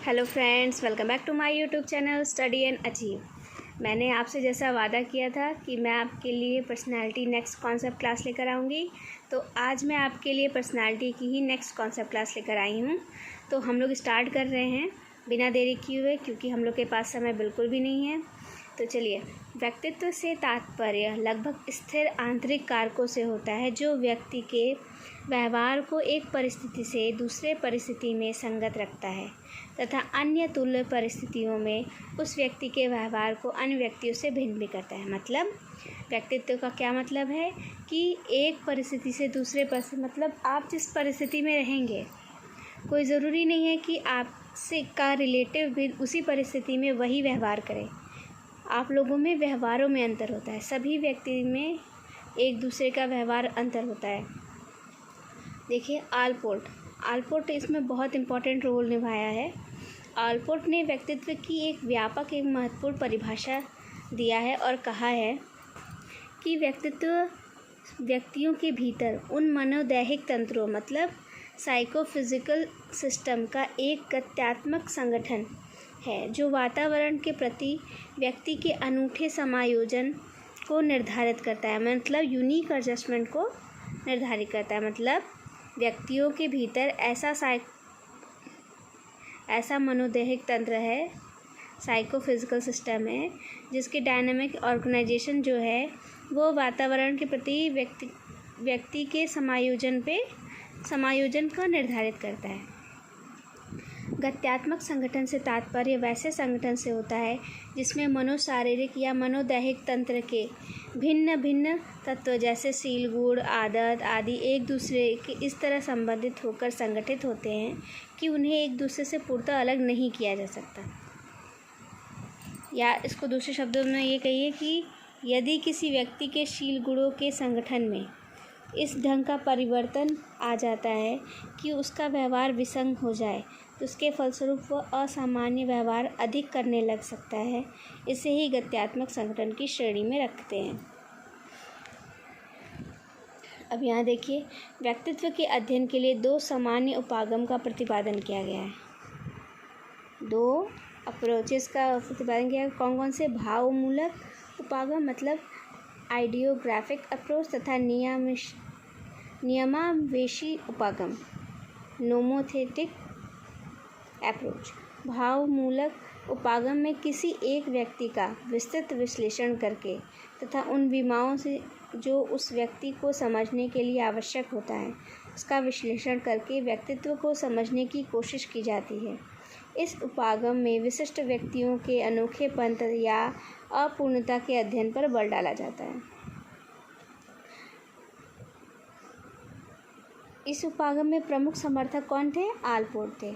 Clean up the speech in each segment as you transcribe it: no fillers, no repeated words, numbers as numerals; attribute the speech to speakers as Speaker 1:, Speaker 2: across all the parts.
Speaker 1: Hello friends, welcome back to my YouTube channel study and achieve. मैंने आपसे जैसा वादा किया था कि मैं आपके लिए पर्सनालिटी नेक्स्ट कॉन्सेप्ट क्लास लेकर आऊँगी, तो आज मैं आपके लिए पर्सनालिटी की ही नेक्स्ट कॉन्सेप्ट क्लास लेकर आई हूँ। तो हम लोग स्टार्ट कर रहे हैं बिना देरी किए हुए, क्योंकि हम लोग के पास समय बिल्कुल भी नहीं है। तो चलिए, व्यक्तित्व से तात्पर्य लगभग स्थिर आंतरिक कारकों से होता है जो व्यक्ति के व्यवहार को एक परिस्थिति से दूसरे परिस्थिति में संगत रखता है तथा अन्य तुल्य परिस्थितियों में उस व्यक्ति के व्यवहार को अन्य व्यक्तियों से भिन्न भी करता है। मतलब व्यक्तित्व का क्या मतलब है कि एक परिस्थिति से दूसरे परिस्थिति, मतलब आप जिस परिस्थिति में रहेंगे कोई ज़रूरी नहीं है कि आपसे का रिलेटिव भी उसी परिस्थिति में वही व्यवहार करे। आप लोगों में व्यवहारों में अंतर होता है, सभी व्यक्ति में एक दूसरे का व्यवहार अंतर होता है। देखिए, आलपोर्ट इसमें बहुत इम्पोर्टेंट रोल निभाया है। आलपोर्ट ने व्यक्तित्व की एक व्यापक एवं महत्वपूर्ण परिभाषा दिया है और कहा है कि व्यक्तित्व व्यक्तियों के भीतर उन मनोदैहिक तंत्रों मतलब साइकोफिजिकल सिस्टम का एक गत्यात्मक संगठन है जो वातावरण के प्रति व्यक्ति के अनूठे समायोजन को निर्धारित करता है, मतलब यूनिक एडजस्टमेंट को निर्धारित करता है। मतलब व्यक्तियों के भीतर ऐसा मनोदैहिक तंत्र है, साइकोफिजिकल सिस्टम है, जिसकी डायनामिक ऑर्गेनाइजेशन जो है वो वातावरण के प्रति व्यक्ति के समायोजन को निर्धारित करता है। गत्यात्मक संगठन से तात्पर्य वैसे संगठन से होता है जिसमें मनोशारीरिक या मनोदैहिक तंत्र के भिन्न भिन्न तत्व जैसे सील, गुण, आदत आदि एक दूसरे के इस तरह संबंधित होकर संगठित होते हैं कि उन्हें एक दूसरे से पूर्णतः अलग नहीं किया जा सकता। या इसको दूसरे शब्दों में ये कहिए कि यदि किसी व्यक्ति के शील गुणों के संगठन में इस ढंग का परिवर्तन आ जाता है कि उसका व्यवहार विसंग हो जाए तो उसके फलस्वरूप वह असामान्य व्यवहार अधिक करने लग सकता है। इसे ही गत्यात्मक संगठन की श्रेणी में रखते हैं। अब यहाँ देखिए, व्यक्तित्व के अध्ययन के लिए दो सामान्य उपागम का प्रतिपादन किया गया है। दो अप्रोचेस का प्रतिपादन किया है। कौन कौन से? भावमूलक उपागम मतलब आइडियोग्राफिक अप्रोच तथा नियमावेशी उपागम नोमोथेटिक अप्रोच। भावमूलक उपागम में किसी एक व्यक्ति का विस्तृत विश्लेषण करके तथा उन विमाओं से जो उस व्यक्ति को समझने के लिए आवश्यक होता है उसका विश्लेषण करके व्यक्तित्व को समझने की कोशिश की जाती है। इस उपागम में विशिष्ट व्यक्तियों के अनोखेपन या अपूर्णता के अध्ययन पर बल डाला जाता है। इस उपागम में प्रमुख समर्थक कौन थे? आलपोर्ट थे।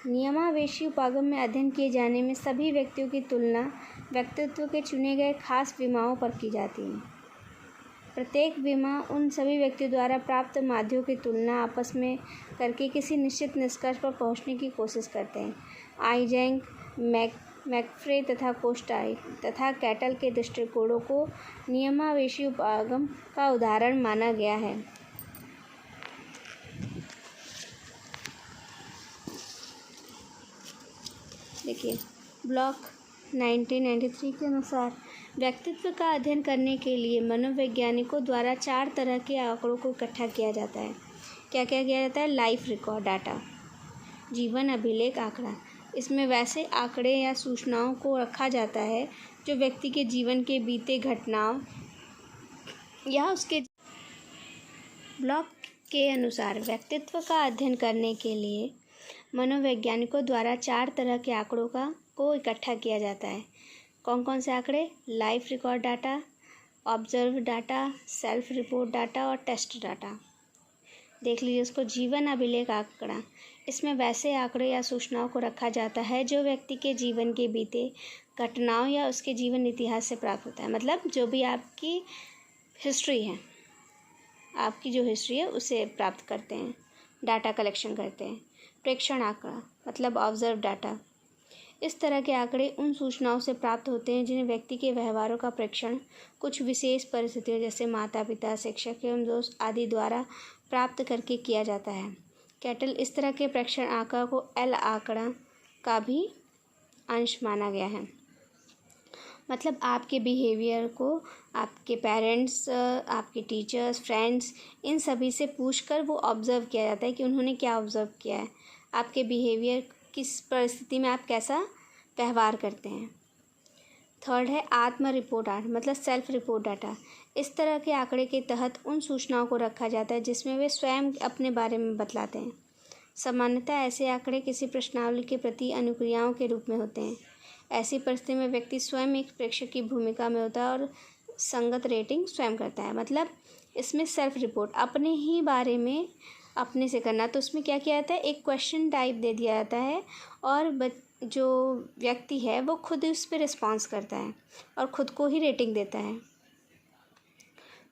Speaker 1: नियमावेशी उपागम में अध्ययन किए जाने में सभी व्यक्तियों की तुलना व्यक्तित्व के चुने गए खास विमाओं पर की जाती है। प्रत्येक विमा उन सभी व्यक्तियों द्वारा प्राप्त माध्यों की तुलना आपस में करके किसी निश्चित निष्कर्ष पर पहुंचने की कोशिश करते हैं। आइजेंक, मैकफ्रे तथा कोस्टाई तथा कैटल के दृष्टिकोणों को नियमावेशी उपागम का उदाहरण माना गया है। देखिए, ब्लॉक 1993 के अनुसार व्यक्तित्व का अध्ययन करने के लिए मनोवैज्ञानिकों द्वारा 4 तरह के आंकड़ों को इकट्ठा किया जाता है। क्या क्या किया जाता है? लाइफ रिकॉर्ड डाटा, जीवन अभिलेख आंकड़ा। इसमें वैसे आंकड़े या सूचनाओं को रखा जाता है जो व्यक्ति के जीवन के बीते घटनाओं या उसके ब्लॉक के अनुसार व्यक्तित्व का अध्ययन करने के लिए मनोवैज्ञानिकों द्वारा 4 तरह के आंकड़ों को इकट्ठा किया जाता है। कौन कौन से आंकड़े? Life record data, observe data, self report data और टेस्ट डाटा। देख लीजिए उसको। जीवन अभिलेख आंकड़ा, इसमें वैसे आंकड़े या सूचनाओं को रखा जाता है जो व्यक्ति के जीवन के बीते घटनाओं या उसके जीवन इतिहास से प्राप्त होता है। मतलब जो भी आपकी हिस्ट्री है, आपकी जो हिस्ट्री है उसे प्राप्त करते हैं, डाटा कलेक्शन करते हैं। प्रेक्षण आंकड़ा मतलब ऑब्जर्व डाटा। इस तरह के आंकड़े उन सूचनाओं से प्राप्त होते हैं जिन्हें व्यक्ति के व्यवहारों का प्रेक्षण कुछ विशेष परिस्थितियों जैसे माता पिता, शिक्षक एवं दोस्त आदि द्वारा प्राप्त करके किया जाता है। कैटल इस तरह के प्रेक्षण आंकड़ा को एल आंकड़ा का भी अंश माना गया है। मतलब आपके बिहेवियर को आपके पेरेंट्स, आपके टीचर्स, फ्रेंड्स, इन सभी से पूछकर वो ऑब्ज़र्व किया जाता है कि उन्होंने क्या ऑब्ज़र्व किया है, आपके बिहेवियर किस परिस्थिति में आप कैसा व्यवहार करते हैं। थर्ड है आत्म रिपोर्ट डाटा, मतलब सेल्फ रिपोर्ट डाटा। इस तरह के आंकड़े के तहत उन सूचनाओं को रखा जाता है जिसमें वे स्वयं अपने बारे में बतलाते हैं। सामान्यतः ऐसे आंकड़े किसी प्रश्नावली के प्रति अनुक्रियाओं के रूप में होते हैं। ऐसी परिस्थिति में व्यक्ति स्वयं एक प्रेक्षक की भूमिका में होता है और संगत रेटिंग स्वयं करता है। मतलब इसमें सेल्फ रिपोर्ट अपने ही बारे में अपने से करना, तो उसमें क्या किया जाता है, एक क्वेश्चन टाइप दे दिया जाता है और जो व्यक्ति है वो खुद उस पर रिस्पॉन्स करता है और ख़ुद को ही रेटिंग देता है।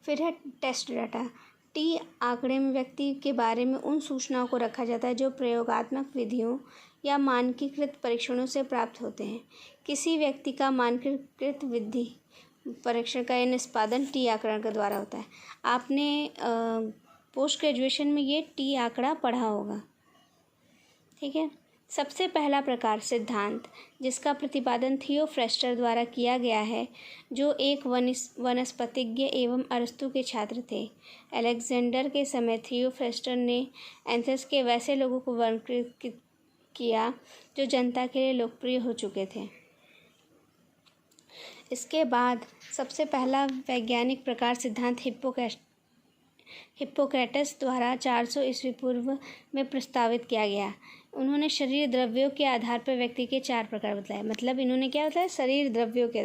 Speaker 1: फिर है टेस्ट डाटा। टी आंकड़े में व्यक्ति के बारे में उन सूचनाओं को रखा जाता है जो प्रयोगात्मक विधियों या मानकीकृत परीक्षणों से प्राप्त होते हैं। किसी व्यक्ति का मानकीकृत विधि परीक्षण का निष्पादन टी आंकड़ा के द्वारा होता है। आपने पोस्ट ग्रेजुएशन में ये टी आंकड़ा पढ़ा होगा, ठीक है। सबसे पहला प्रकार सिद्धांत, जिसका प्रतिपादन थियोफ्रेस्टर द्वारा किया गया है, जो एक वनस्पतिज्ञ एवं अरस्तु के छात्र थे। अलेक्जेंडर के समय थियोफ्रेस्टर ने एथेंस के वैसे लोगों को वर्गीकृत किया जो जनता के लिए लोकप्रिय हो चुके थे। इसके बाद सबसे पहला वैज्ञानिक प्रकार सिद्धांत हिप्पोक्रेटस द्वारा 400 ईस्वी पूर्व में प्रस्तावित किया गया। उन्होंने शरीर द्रव्यों के आधार पर व्यक्ति के 4 प्रकार बताए। मतलब इन्होंने क्या बताया, शरीर द्रव्यों के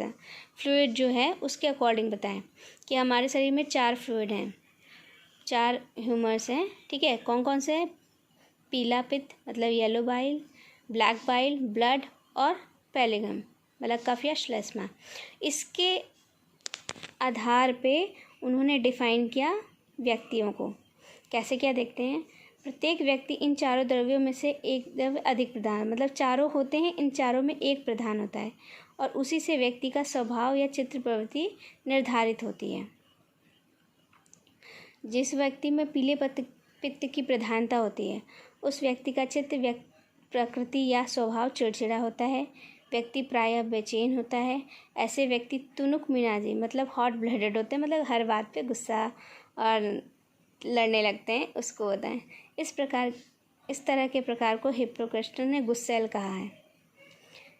Speaker 1: फ्लूइड जो है उसके अकॉर्डिंग बताएं कि हमारे शरीर में 4 फ्लूइड हैं, 4 ह्यूमर्स हैं, ठीक है। कौन कौन से हैं, पीला पित्त मतलब yellow bile, black bile blood, और पैलिगम मतलब कफ या श्लेष्मा। इसके आधार पे उन्होंने डिफाइन किया व्यक्तियों को। कैसे क्या देखते हैं, प्रत्येक व्यक्ति इन चारों द्रव्यों में से एक द्रव्य अधिक प्रधान, मतलब चारों होते हैं, इन चारों में एक प्रधान होता है और उसी से व्यक्ति का स्वभाव या चित्त प्रवृत्ति निर्धारित होती है। जिस व्यक्ति में पीले पित्त की प्रधानता होती है उस व्यक्ति का चित्त प्रकृति या स्वभाव चिड़चिड़ा होता है। व्यक्ति प्रायः बेचैन होता है। ऐसे व्यक्ति तुनुक मिजाजी मतलब हॉट ब्लडेड होते हैं, मतलब हर बात पे गुस्सा और लड़ने लगते हैं, उसको होता है। इस तरह के प्रकार को हिप्पोक्रेटस ने गुस्सैल कहा है।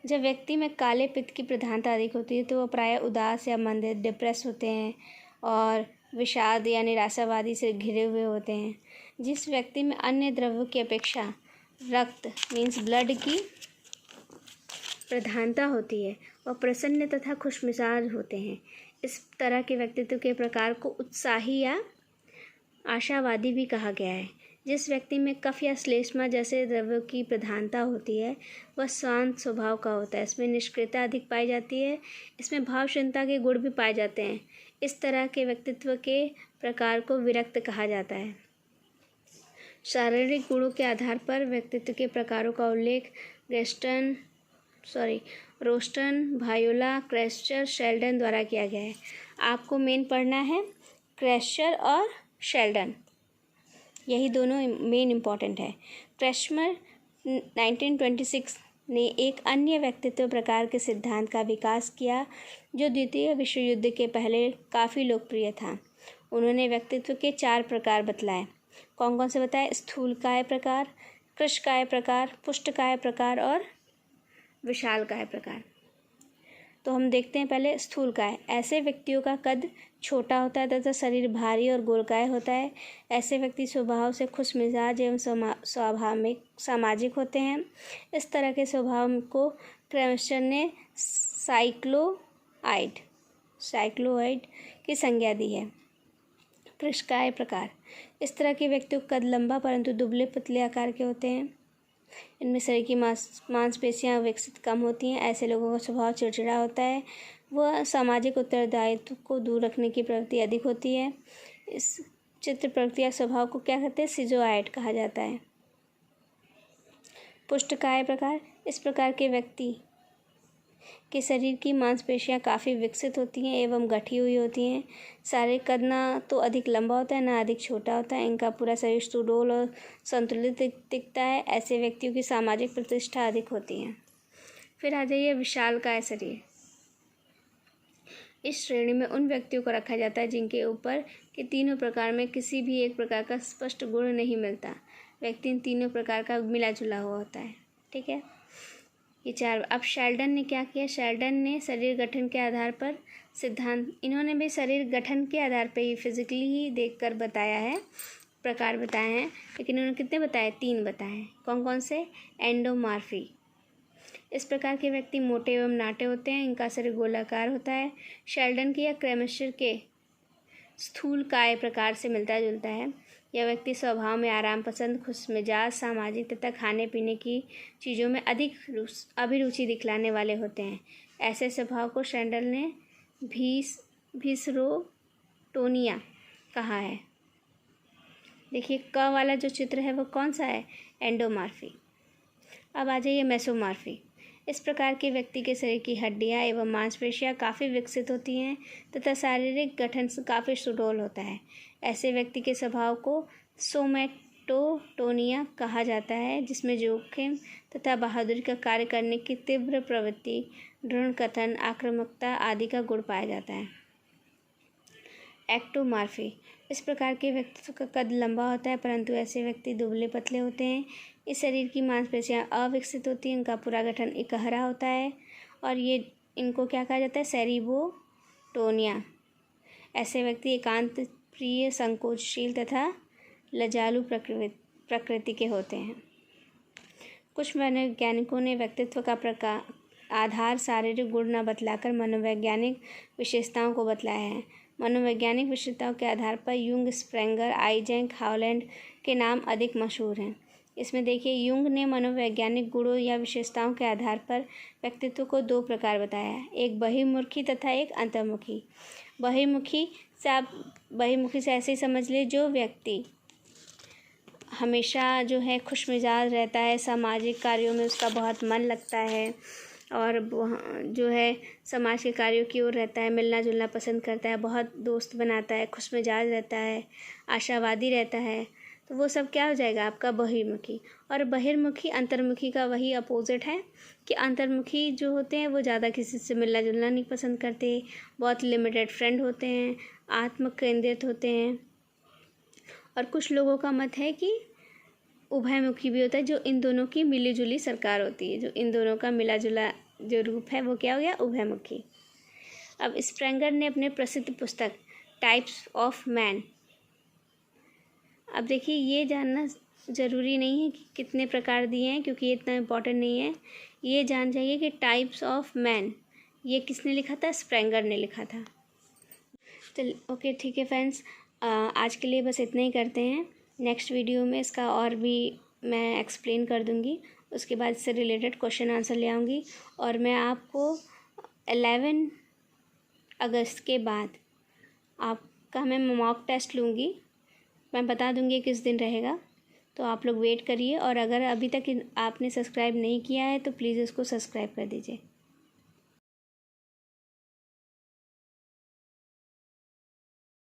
Speaker 1: जब व्यक्ति में काले पित्त की प्रधानता अधिक होती है तो वह प्रायः उदास या मंद, डिप्रेस होते हैं और विषाद या निराशावादी से घिरे हुए होते हैं। जिस व्यक्ति में अन्य द्रव्यों की अपेक्षा रक्त मीन्स ब्लड की प्रधानता होती है वह प्रसन्न तथा खुशमिजाज होते हैं। इस तरह के व्यक्तित्व के प्रकार को उत्साही या आशावादी भी कहा गया है। जिस व्यक्ति में कफ या श्लेष्मा जैसे द्रव्यों की प्रधानता होती है वह शांत स्वभाव का होता है। इसमें निष्क्रियता अधिक पाई जाती है। इसमें भावशीलता के गुण भी पाए जाते हैं। इस तरह के व्यक्तित्व के प्रकार को विरक्त कहा जाता है। शारीरिक गुणों के आधार पर व्यक्तित्व के प्रकारों का उल्लेख रोस्टन, वायोला, क्रेस्चर, शेल्डन द्वारा किया गया है। आपको मेन पढ़ना है क्रेस्चर और शेल्डन, यही दोनों मेन इम्पॉर्टेंट है। क्रेस्चर 1926 ने एक अन्य व्यक्तित्व प्रकार के सिद्धांत का विकास किया जो द्वितीय विश्व युद्ध के पहले काफ़ी लोकप्रिय था। उन्होंने व्यक्तित्व के 4 प्रकार बतलाए। कौन कौन से बताए, स्थूलकाय प्रकार, कृशकाय प्रकार, पुष्टकाय प्रकार और विशालकाय प्रकार। तो हम देखते हैं पहले स्थूलकाय। ऐसे व्यक्तियों का कद छोटा होता है तथा शरीर भारी और गोलकाय होता है। ऐसे व्यक्ति स्वभाव से खुशमिजाज एवं स्वाभाविक सामाजिक होते हैं। इस तरह के स्वभाव को क्रेस्चर ने साइक्लोइड की संज्ञा दी है। कृशकाय प्रकार, इस तरह के व्यक्तियों का कद लंबा परंतु दुबले पतले आकार के होते हैं। इनमें शरीर की मांसपेशियां विकसित कम होती हैं। ऐसे लोगों का स्वभाव चिड़चिड़ा होता है। वह सामाजिक उत्तरदायित्व को दूर रखने की प्रवृत्ति अधिक होती है। इस चित्त प्रवृत्ति या स्वभाव को क्या कहते हैं, सिजोआइड कहा जाता है। पुष्टकाय प्रकार, इस प्रकार के व्यक्ति के शरीर की मांसपेशियां काफ़ी विकसित होती हैं एवं गठी हुई होती हैं। शारीरिक कद ना तो अधिक लंबा होता है ना अधिक छोटा होता है। इनका पूरा शरीर सुडौल और संतुलित दिखता है। ऐसे व्यक्तियों की सामाजिक प्रतिष्ठा अधिक होती है। फिर आ जाइए विशालकाय शरीर। इस श्रेणी में उन व्यक्तियों को रखा जाता है जिनके ऊपर के तीनों प्रकार में किसी भी एक प्रकार का स्पष्ट गुण नहीं मिलता। व्यक्ति इन तीनों प्रकार का मिला जुला हुआ होता है। ठीक है, ये 4। अब शेल्डन ने क्या किया? शेल्डन ने शरीर गठन के आधार पर सिद्धांत, इन्होंने भी शरीर गठन के आधार पर ही फिजिकली ही देखकर बताया है, प्रकार बताए हैं, लेकिन उन्होंने कितने बताए? 3 बताए हैं। कौन कौन से? एंडोमॉर्फी। इस प्रकार के व्यक्ति मोटे एवं नाटे होते हैं, इनका शरीर गोलाकार होता है। शेल्डन के या क्रैमशर के स्थूल काय प्रकार से मिलता जुलता है। यह व्यक्ति स्वभाव में आराम पसंद, खुशमिजाज, सामाजिक तथा खाने पीने की चीज़ों में अधिक अभिरुचि दिखलाने वाले होते हैं। ऐसे स्वभाव को शेल्डन ने भिसरोटोनिया कहा है। देखिए क वाला जो चित्र है वो कौन सा है? एंडोमॉर्फी। अब आ जाइए मेसोमॉर्फी। इस प्रकार के व्यक्ति के शरीर की हड्डियां एवं मांसपेशियां काफ़ी विकसित होती हैं तथा शारीरिक गठन काफ़ी सुडौल होता है। ऐसे व्यक्ति के स्वभाव को सोमैटोटोनिया कहा जाता है, जिसमें जोखिम तथा बहादुरी का कार्य करने की तीव्र प्रवृत्ति, दृढ़ कथन, आक्रामकता आदि का गुण पाया जाता है। एक्टोमॉर्फी। इस प्रकार के व्यक्ति का कद लंबा होता है, परंतु ऐसे व्यक्ति दुबले पतले होते हैं। इस शरीर की मांसपेशियां अविकसित होती हैं, इनका पूरा गठन इकहरा होता है और ये इनको क्या कहा जाता है? सेरिबोटोनिया। ऐसे व्यक्ति एकांत प्रिय, संकोचशील तथा लजालू प्रकृति के होते हैं। कुछ मनोवैज्ञानिकों ने व्यक्तित्व का आधार शारीरिक गुण न बतलाकर मनोवैज्ञानिक विशेषताओं को बतलाया है। मनोवैज्ञानिक विशेषताओं के आधार पर यूंग, स्प्रेंगर, आइजैक, हॉलैंड के नाम अधिक मशहूर हैं। इसमें देखिए यूंग ने मनोवैज्ञानिक गुणों या विशेषताओं के आधार पर व्यक्तित्व को 2 प्रकार बताया है, एक बहिर्मुखी तथा एक अंतर्मुखी। बहिर्मुखी से ऐसे ही समझ लिए जो व्यक्ति हमेशा जो है खुशमिजाज रहता है, सामाजिक कार्यों में उसका बहुत मन लगता है और जो है समाज के कार्यों की ओर रहता है, मिलना जुलना पसंद करता है, बहुत दोस्त बनाता है, खुशमिजाज रहता है, आशावादी रहता है, तो वो सब क्या हो जाएगा? आपका बहिर्मुखी। और बहिर्मुखी अंतर्मुखी का वही अपोजिट है कि अंतर्मुखी जो होते हैं वो ज़्यादा किसी से मिलना जुलना नहीं पसंद करते, बहुत लिमिटेड फ्रेंड होते हैं, आत्म केंद्रित होते हैं। और कुछ लोगों का मत है कि उभयमुखी भी होता है, जो इन दोनों की मिली जुली सरकार होती है, जो इन दोनों का मिला जुला जो रूप है वो क्या हो गया? उभयमुखी। अब स्प्रेंगर ने अपने प्रसिद्ध पुस्तक टाइप्स ऑफ मैन, अब देखिए ये जानना ज़रूरी नहीं है कि कितने प्रकार दिए हैं, क्योंकि ये इतना इम्पोर्टेंट नहीं है। ये जान जाइए कि टाइप्स ऑफ मैन ये किसने लिखा था? स्प्रेंगर ने लिखा था। चल ओके, ठीक है फ्रेंड्स, आज के लिए बस इतना ही करते हैं। नेक्स्ट वीडियो में इसका और भी मैं एक्सप्लेन कर दूँगी, उसके बाद इससे रिलेटेड क्वेश्चन आंसर ले आऊँगी और मैं आपको 11 अगस्त के बाद आपका मैं मॉक टेस्ट लूँगी, मैं बता दूँगी किस दिन रहेगा, तो आप लोग वेट करिए। और अगर अभी तक आपने सब्सक्राइब नहीं किया है तो प्लीज़ इसको सब्सक्राइब कर दीजिए।